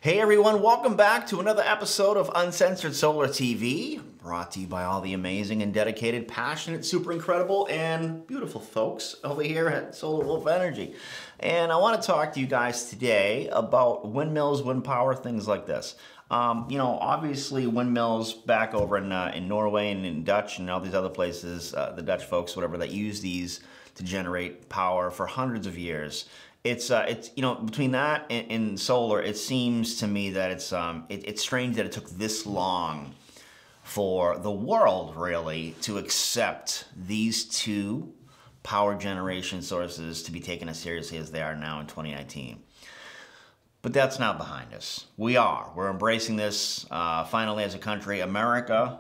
Hey everyone, welcome back to another episode of Uncensored Solar TV, brought to you by all the amazing and dedicated, passionate, super incredible, and beautiful folks over here at Solar Wolf Energy. And I want to talk to you guys today about windmills, wind power, things like this. Obviously windmills back over in Norway and in Dutch and all these other places, the Dutch folks, whatever, that use these to generate power for hundreds of years. It's between that and solar, it seems to me that it's strange that it took this long for the world really to accept these two power generation sources to be taken as seriously as they are now in 2019. But that's now behind us. We're embracing this finally as a country, America,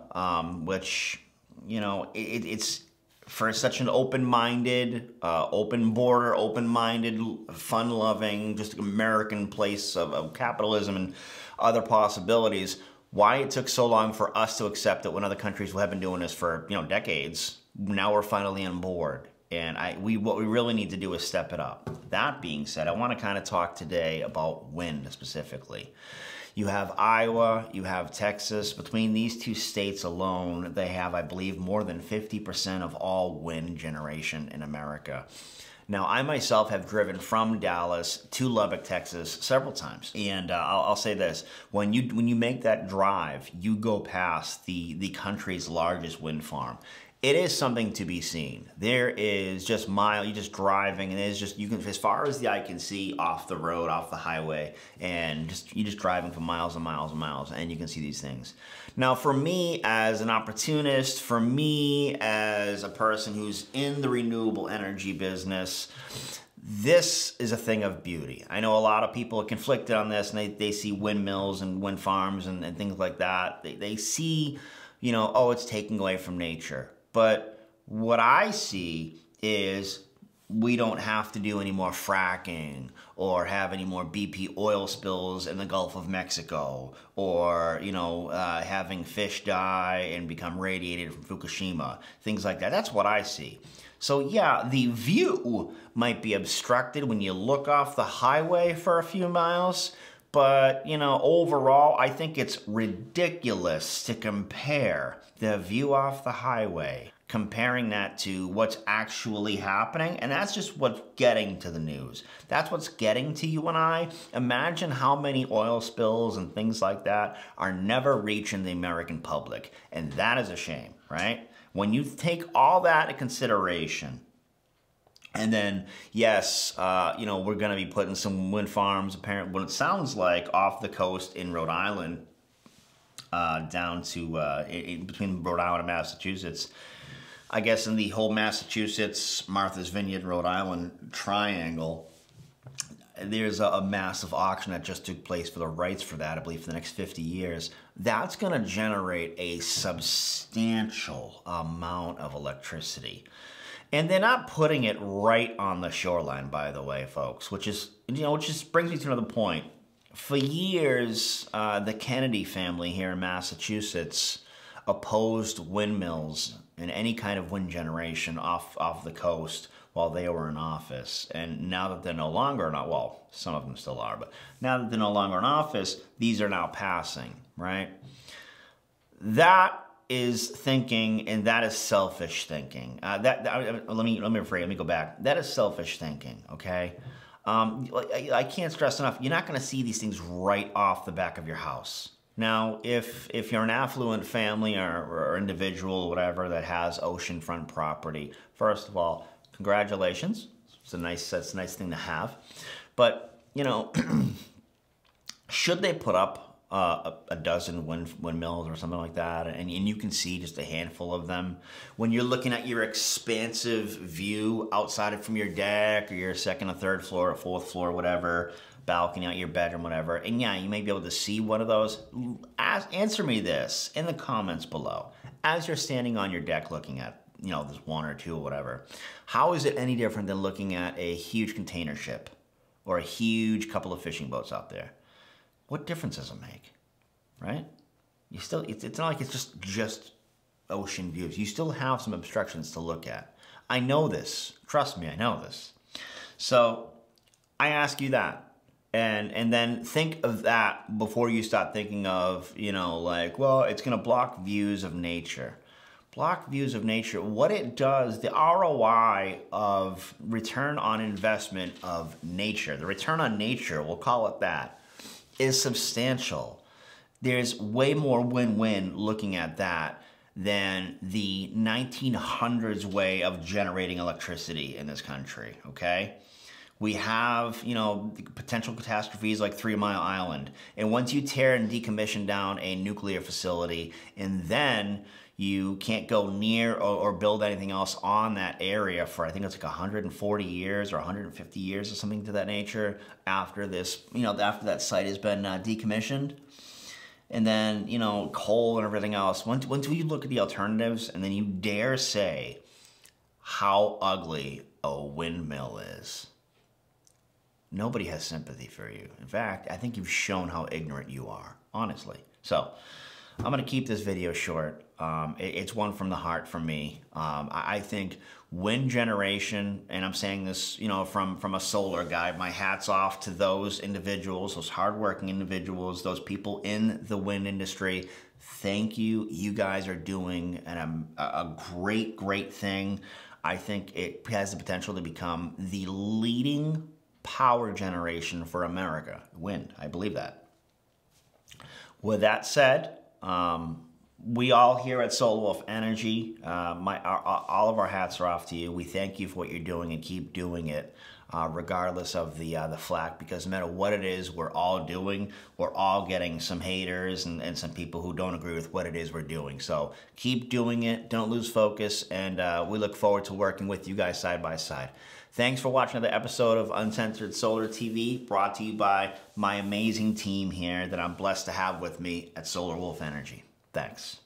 which, it's for such an open-minded, open border, open-minded, fun-loving, just American place of capitalism and other possibilities, why it took so long for us to accept it when other countries have been doing this for, decades. Now we're finally on board. And what we really need to do is step it up. That being said, I want to kind of talk today about wind specifically. You have Iowa, you have Texas. Between these two states alone, they have, I believe, more than 50% of all wind generation in America. Now, I myself have driven from Dallas to Lubbock, Texas several times. And I'll say this, when you make that drive, you go past the country's largest wind farm. It is something to be seen. There is just you're just driving, and you can, as far as the eye can see off the road, off the highway, and you're just driving for miles and miles and miles, and you can see these things. Now, for me as an opportunist, for me as a person who's in the renewable energy business, this is a thing of beauty. I know a lot of people are conflicted on this, and they see windmills and wind farms and things like that. They see, oh, it's taking away from nature. But what I see is we don't have to do any more fracking or have any more BP oil spills in the Gulf of Mexico or, having fish die and become radiated from Fukushima, things like that. That's what I see. So yeah, the view might be obstructed when you look off the highway for a few miles, but, overall, I think it's ridiculous to compare the view off the highway, comparing that to what's actually happening, and that's just what's getting to the news. That's what's getting to you and I. Imagine how many oil spills and things like that are never reaching the American public, and that is a shame, right? When you take all that into consideration, and then, yes, we're going to be putting some wind farms, apparently, what it sounds like, off the coast in Rhode Island, down to between Rhode Island and Massachusetts. I guess in the whole Massachusetts, Martha's Vineyard, Rhode Island triangle, there's a massive auction that just took place for the rights for that, I believe, for the next 50 years. That's going to generate a substantial amount of electricity. And they're not putting it right on the shoreline, by the way, folks, which just brings me to another point. For years, the Kennedy family here in Massachusetts opposed windmills and any kind of wind generation off the coast while they were in office. And now that they're no longer well, some of them still are, but now that they're no longer in office, these are now passing, right? That is thinking, and that is selfish thinking. Let me go back. That is selfish thinking, okay? I can't stress enough, you're not gonna see these things right off the back of your house. Now, if you're an affluent family or individual or whatever that has oceanfront property, first of all, congratulations. That's a nice thing to have. But, should they put up a dozen windmills or something like that, and you can see just a handful of them, when you're looking at your expansive view outside from your deck or your second or third floor or fourth floor, whatever, balcony out your bedroom, whatever, and yeah, you may be able to see one of those. Answer me this in the comments below. As you're standing on your deck looking at, there's one or two or whatever, how is it any different than looking at a huge container ship or a huge couple of fishing boats out there? What difference does it make, right? It's not like it's just ocean views. You still have some obstructions to look at. I know this. Trust me, I know this. So I ask you that. And then think of that before you start thinking of, you know, like, well, it's going to block views of nature. Block views of nature. What it does, the ROI of return on investment of nature, the return on nature, we'll call it that, is substantial. There's way more win-win looking at that than the 1900s way of generating electricity in this country, okay? We have, you know, potential catastrophes like 3 Mile Island. And once you tear and decommission down a nuclear facility, and then you can't go near or build anything else on that area for, I think it's like 140 years or 150 years or something to that nature after this, you know, after that site has been decommissioned. And then, you know, coal and everything else. Once we look at the alternatives and then you dare say how ugly a windmill is, nobody has sympathy for you. In fact, I think you've shown how ignorant you are, honestly. So, I'm going to keep this video short. It's one from the heart for me. I think wind generation, and I'm saying this, you know, from a solar guy, my hat's off to those individuals, those hardworking individuals, those people in the wind industry. Thank you. You guys are doing a great, great thing. I think it has the potential to become the leading power generation for America. Wind, I believe that. With that said, we all here at Solar Wolf Energy, all of our hats are off to you. We thank you for what you're doing and keep doing it, regardless of the flack, because no matter what it is we're all doing, we're all getting some haters and some people who don't agree with what it is we're doing. So keep doing it, don't lose focus, and we look forward to working with you guys side by side. Thanks for watching another episode of Uncensored Solar TV, brought to you by my amazing team here that I'm blessed to have with me at Solar Wolf Energy. Thanks.